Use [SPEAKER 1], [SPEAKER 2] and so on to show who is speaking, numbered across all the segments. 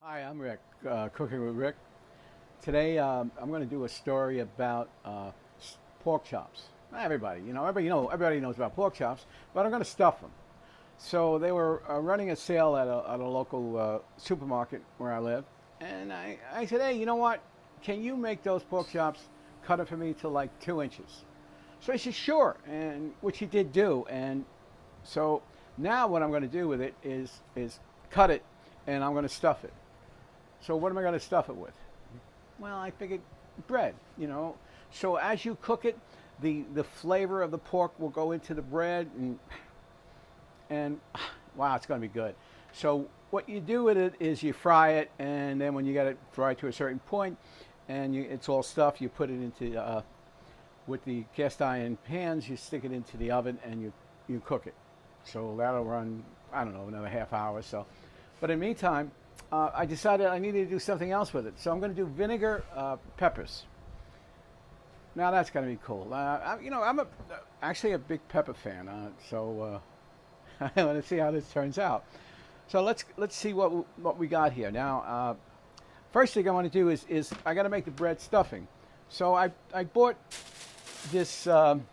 [SPEAKER 1] Hi, I'm Rick, Cooking with Rick. Today, I'm going to do a story about pork chops. Everybody knows about pork chops, but I'm going to stuff them. So they were running a sale at a local supermarket where I live, and I said, hey, you know what? Can you make those pork chops, cut it for me to like 2 inches? So he said, sure, and which he did do. And so now what I'm going to do with it is cut it, and I'm going to stuff it. So what am I going to stuff it with? Well, I figured bread, you know. So as you cook it, the flavor of the pork will go into the bread, and wow, it's going to be good. So what you do with it is you fry it, and then when you get it fried to a certain point, and it's all stuffed, you put it into with the cast iron pans, you stick it into the oven, and you cook it. So that'll run, I don't know, another half hour or so. But in the meantime, I decided I needed to do something else with it. So I'm going to do vinegar peppers. Now that's going to be cool. I'm actually a big pepper fan, so I want to see how this turns out. So let's see what we got here. Now, first thing I want to do is I got to make the bread stuffing. So I bought this carrabba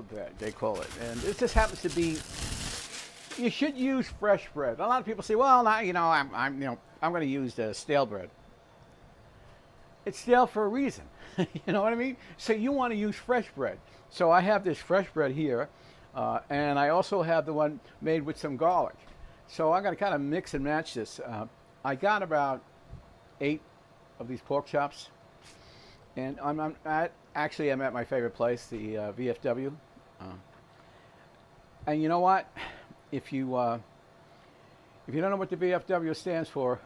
[SPEAKER 1] bread, they call it, and this just happens to be. You should use fresh bread. A lot of people say, "Well, now, I'm going to use stale bread." It's stale for a reason. You know what I mean? So you want to use fresh bread. So I have this fresh bread here, and I also have the one made with some garlic. So I'm going to kind of mix and match this. I got about 8 of these pork chops, and I'm at my favorite place, the VFW. And you know what? If you don't know what the VFW stands for,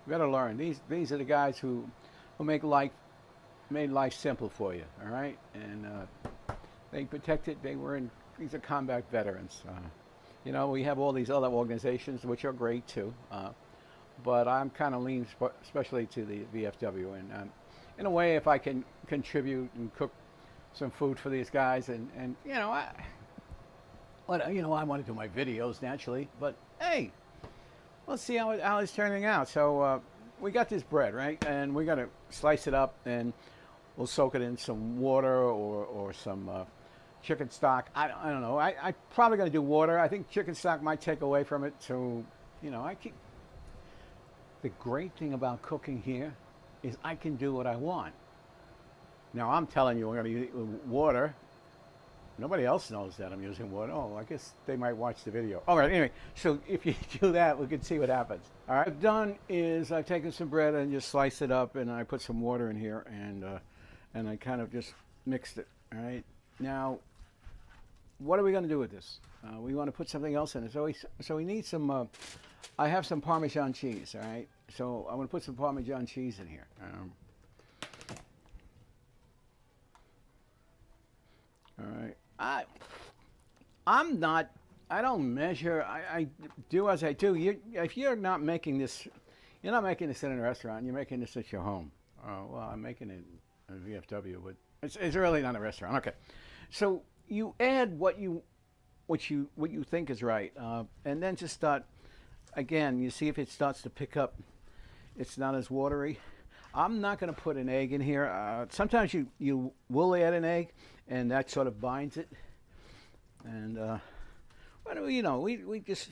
[SPEAKER 1] you better learn. These are the guys who made life simple for you. All right, and they protected. These are combat veterans. We have all these other organizations which are great too, but I'm kind of lean, especially to the VFW, and in a way, if I can contribute and cook some food for these guys, and I want to do my videos naturally, but hey, let's see how it's turning out. So we got this bread, right? And we're going to slice it up, and we'll soak it in some water or some chicken stock. I don't know. I probably going to do water. I think chicken stock might take away from it. So, the great thing about cooking here is I can do what I want. Now, I'm telling you, we're going to use water. Nobody else knows that I'm using water. Oh, I guess they might watch the video. All right, anyway, so if you do that, we can see what happens. All right, what I've done is I've taken some bread and just sliced it up, and I put some water in here, and I kind of just mixed it. All right, now, what are we going to do with this? We want to put something else in it. So we need some, I have some Parmesan cheese, all right? So I'm going to put some Parmesan cheese in here. All right. I don't measure. I do as I do. If you're not making this, you're not making this in a restaurant. You're making this at your home. Well, I'm making it at VFW, but it's really not a restaurant. Okay. So you add what you think is right, and then just start. Again, you see if it starts to pick up. It's not as watery. I'm not going to put an egg in here. Sometimes you will add an egg, and that sort of binds it. And we just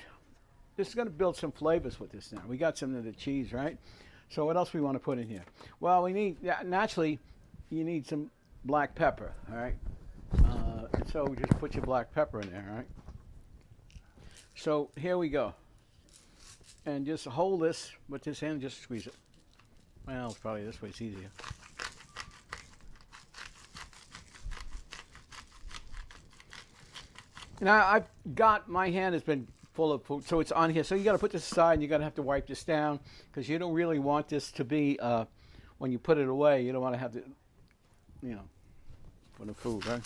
[SPEAKER 1] going to build some flavors with this now. We got some of the cheese, right? So what else we want to put in here? Well, naturally, you need some black pepper, all right? And so just put your black pepper in there, all right? So here we go. And just hold this with this hand, just squeeze it. Well, it's probably this way, it's easier. Now, I've got, my hand has been full of food, so it's on here. So you got to put this aside, and you got to have to wipe this down, because you don't really want this to be, when you put it away, you don't want to have to, for the food, right?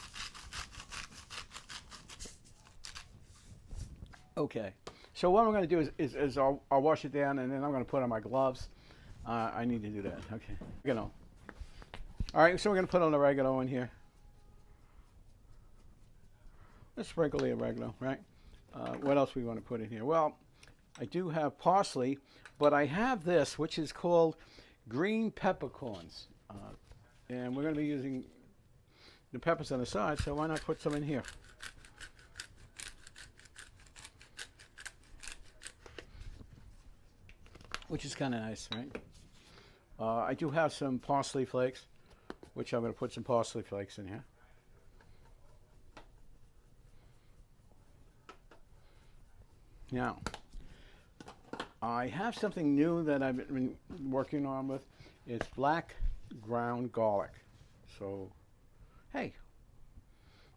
[SPEAKER 1] Okay. So what I'm going to do is I'll wash it down, and then I'm going to put on my gloves. I need to do that. Okay. Oregano. All right, so we're going to put on oregano in here. Let's sprinkle the oregano, right? What else we want to put in here? Well, I do have parsley, but I have this, which is called green peppercorns. And we're going to be using the peppers on the side, so why not put some in here? Which is kind of nice, right? I do have some parsley flakes, which I'm going to put some parsley flakes in here. Now, I have something new that I've been working on with. It's black ground garlic. So, hey,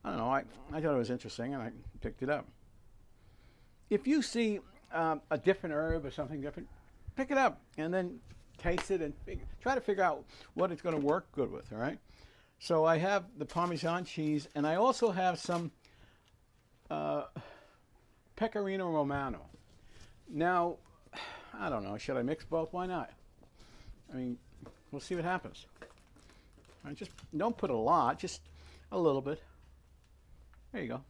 [SPEAKER 1] I don't know, I thought it was interesting and I picked it up. If you see a different herb or something different, pick it up and then taste it and try to figure out what it's going to work good with, all right? So I have the Parmesan cheese, and I also have some Pecorino Romano. Now, I don't know, should I mix both? Why not? I mean, we'll see what happens. Right, just don't put a lot, just a little bit. There you go.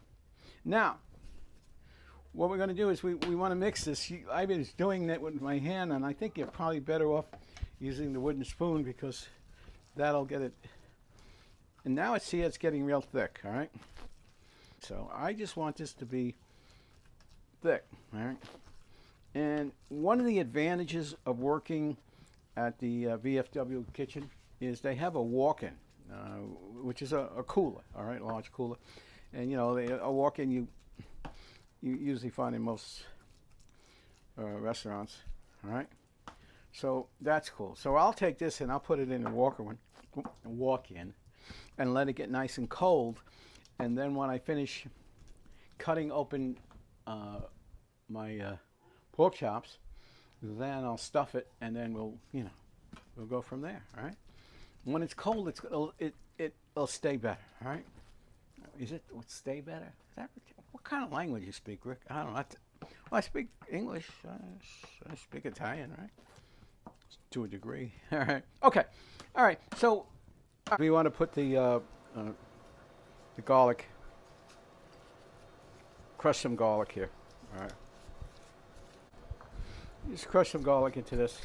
[SPEAKER 1] Now, what we're going to do is we want to mix this. I've been doing that with my hand, and I think you're probably better off using the wooden spoon because that'll get it. And now see it's getting real thick, all right? So I just want this to be thick, all right? And one of the advantages of working at the VFW kitchen is they have a walk-in, which is a cooler, all right, a large cooler. And, you know, a walk-in you usually find in most restaurants, all right? So that's cool. So I'll take this and I'll put it in a walk-in and let it get nice and cold. And then when I finish cutting open my pork chops, then I'll stuff it and then we'll go from there, all right? When it's cold, it'll stay better, all right? Is it would stay better? Is that, what kind of language you speak, Rick? I don't know. Well, I speak English. I speak Italian, right? To a degree. All right. Okay. All right. So we want to put the garlic, crush some garlic here. All right. Just crush some garlic into this.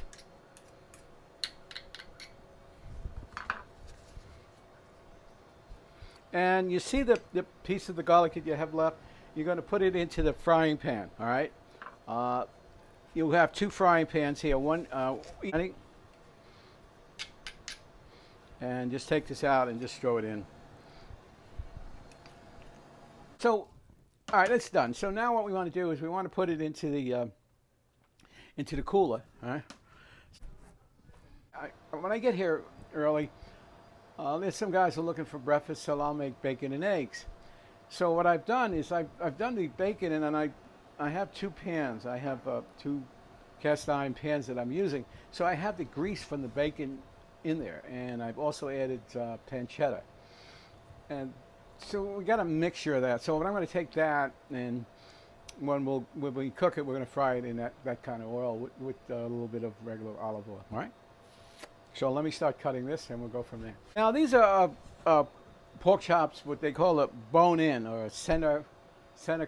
[SPEAKER 1] And you see the piece of the garlic that you have left, you're going to put it into the frying pan, all right? You'll have two frying pans here, one, and just take this out and just throw it in. So, all right, that's done. So now what we want to do is we want to put it into the cooler, all right? When I get here early, there's some guys who are looking for breakfast, so I'll make bacon and eggs. So what I've done is I've done the bacon, and then I have two pans. I have two cast iron pans that I'm using. So I have the grease from the bacon in there, and I've also added pancetta. And so we got a mixture of that. So I'm going to take that, and when we cook it, we're going to fry it in that kind of oil with a little bit of regular olive oil. All right. So let me start cutting this, and we'll go from there. Now these are pork chops, what they call a bone-in or center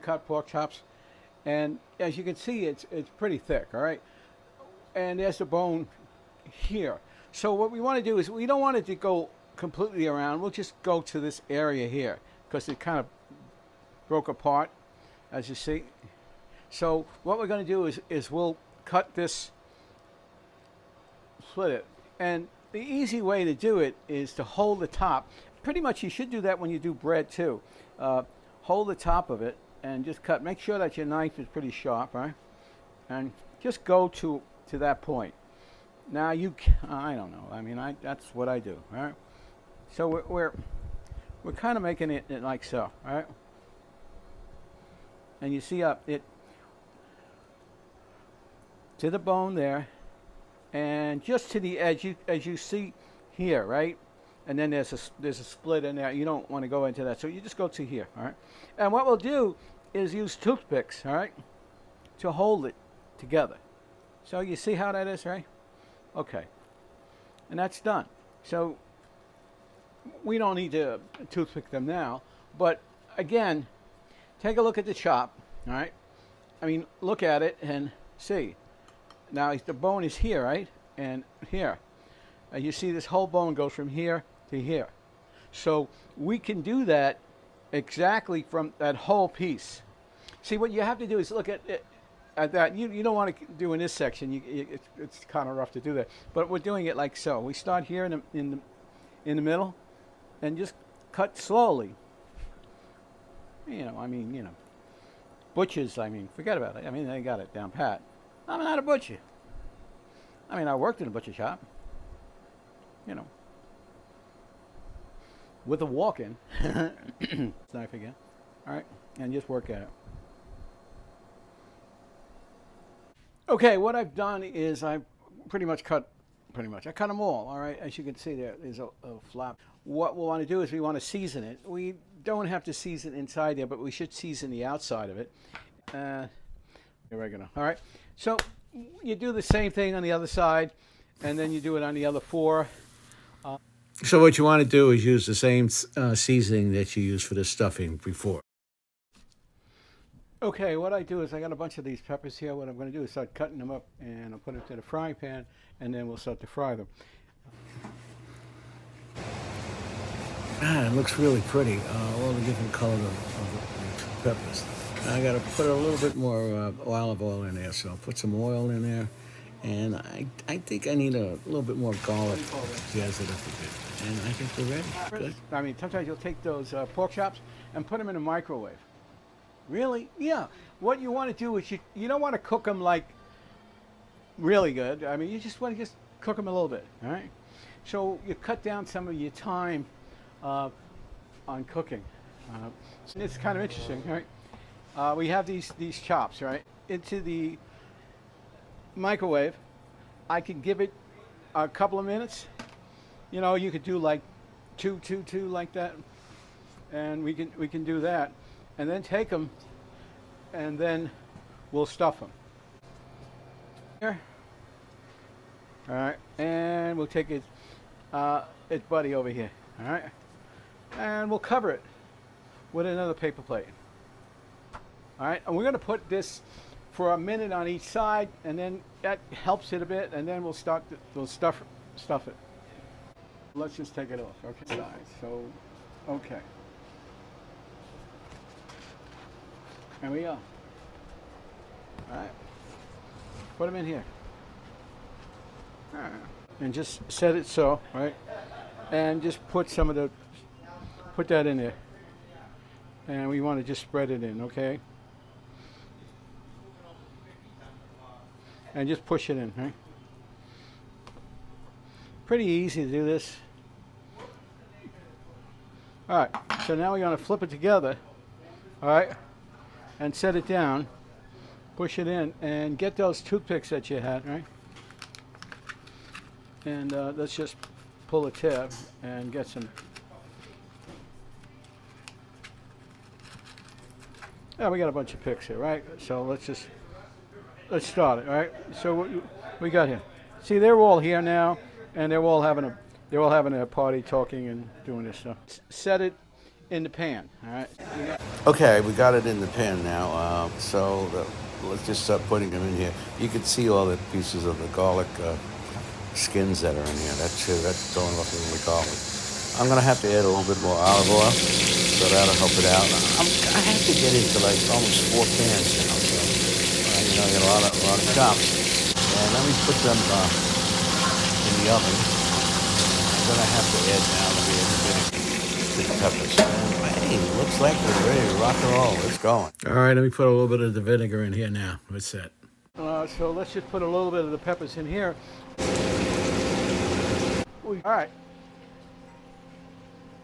[SPEAKER 1] cut pork chops, and as you can see, it's pretty thick. All right, and there's the bone here. So what we want to do is we don't want it to go completely around. We'll just go to this area here because it kind of broke apart, as you see. So what we're going to do is we'll cut this, split it. And the easy way to do it is to hold the top. Pretty much you should do that when you do bread too. Hold the top of it and just cut. Make sure that your knife is pretty sharp, right? And just go to that point. Now I don't know. I mean, that's what I do, all right? So we're kind of making it like so, all right? And you see it to the bone there. And just to the edge, as you see here, right? And then there's a split in there. You don't want to go into that. So you just go to here, all right? And what we'll do is use toothpicks, all right, to hold it together. So you see how that is, right? Okay. And that's done. So we don't need to toothpick them now. But again, take a look at the chop, all right? I mean, look at it and See, now the bone is here, right? And here. And you see this whole bone goes from here to here. So we can do that exactly from that whole piece. See, what you have to do is look at it, at that. You don't want to do in this section. It's kind of rough to do that. But we're doing it like so. We start here in the middle, and just cut slowly. Butchers, forget about it. They got it down pat. I'm not a butcher. I worked in a butcher shop. With a walk-in. Knife again. All right, and just work at it. Okay, what I've done is I cut them all right? As you can see there's a flap. What we'll want to do is we want to season it. We don't have to season inside there, but we should season the outside of it. Oregano, all right? So you do the same thing on the other side, and then you do it on the other 4.
[SPEAKER 2] So what you want to do is use the same seasoning that you used for the stuffing before.
[SPEAKER 1] Okay, what I do is I got a bunch of these peppers here. What I'm going to do is start cutting them up, and I'll put them in the frying pan, and then we'll start to fry them.
[SPEAKER 2] It looks really pretty, all the different colors of the peppers. I got to put a little bit more olive oil in there, so I'll put some oil in there. And I think I need a little bit more garlic, jazz it up a bit. And I think we're ready. Good.
[SPEAKER 1] Sometimes you'll take those pork chops and put them in a microwave. Really? Yeah. What you want to do is you don't want to cook them like really good. You just want to cook them a little bit, all right? So you cut down some of your time on cooking. It's kind of interesting, right? We have these chops, right? Into the microwave. I can give it a couple of minutes. You could do like two like that, and we can do that, and then take them, and then we'll stuff them. Here, all right, and we'll take its buddy over here, all right, and we'll cover it with another paper plate. All right, and we're going to put this for a minute on each side, and then that helps it a bit, and then we'll stuff it. Let's just take it off. Okay. So, okay. There we go. All right. Put them in here. All right. And just set it so, right? And just put that in there. And we want to just spread it in, okay? And just push it in, right? Pretty easy to do this. All right, so now we're going to flip it together, all right, and set it down, push it in, and get those toothpicks that you had, right? And let's just pull a tab and get some. Yeah, we got a bunch of picks here, right? So let's start it, all right? So what we got here. See, they're all here now, and they're all having a party, talking and doing this stuff. Set it in the pan, all right?
[SPEAKER 2] Okay, we got it in the pan now. Let's just start putting them in here. You can see all the pieces of the garlic skins that are in here. That's going up in the garlic. I'm gonna have to add a little bit more olive oil, so that'll help it out. I have to get into like almost 4 pans now, so I got a lot of chops. And let me put them in the oven. I'm gonna have to add now the peppers. Hey, looks like we're ready to rock and roll. Let's go. All right, let me put a little bit of the vinegar in here now. What's that?
[SPEAKER 1] So let's just put a little bit of the peppers in here. All right.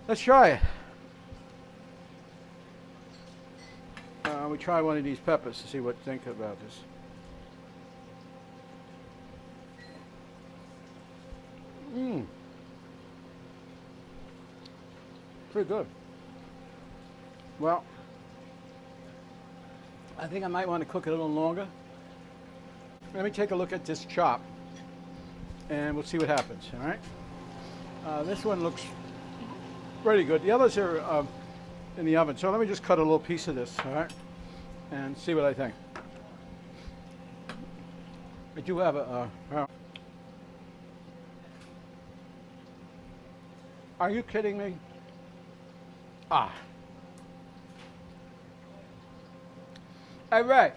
[SPEAKER 1] Let's try it. We try one of these peppers to see what you think about this. Pretty good. Well, I think I might want to cook it a little longer. Let me take a look at this chop, and we'll see what happens, all right? This one looks pretty good. The others are in the oven, so let me just cut a little piece of this, all right? And see what I think. I do have are you kidding me? Ah. All right.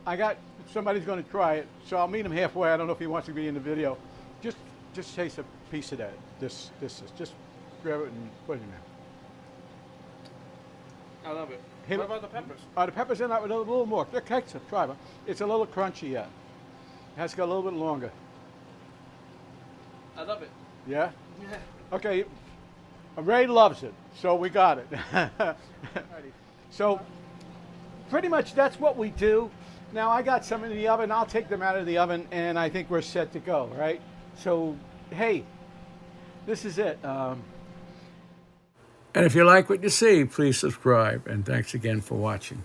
[SPEAKER 1] I got somebody's going to try it, so I'll meet him halfway. I don't know if he wants to be in the video. Just taste a piece of that. This is just grab it and put it in there.
[SPEAKER 3] I love it.
[SPEAKER 1] Hey,
[SPEAKER 3] what about the peppers?
[SPEAKER 1] The peppers in that with a little more. Try it. It's a little crunchy yet. It has to go a little bit longer.
[SPEAKER 3] I love it.
[SPEAKER 1] Yeah?
[SPEAKER 3] Yeah.
[SPEAKER 1] Okay. Ray loves it, so we got it. So pretty much that's what we do. Now I got some in the oven. I'll take them out of the oven, and I think we're set to go, right? So, hey, this is it. And if you like what you see, please subscribe, and thanks again for watching.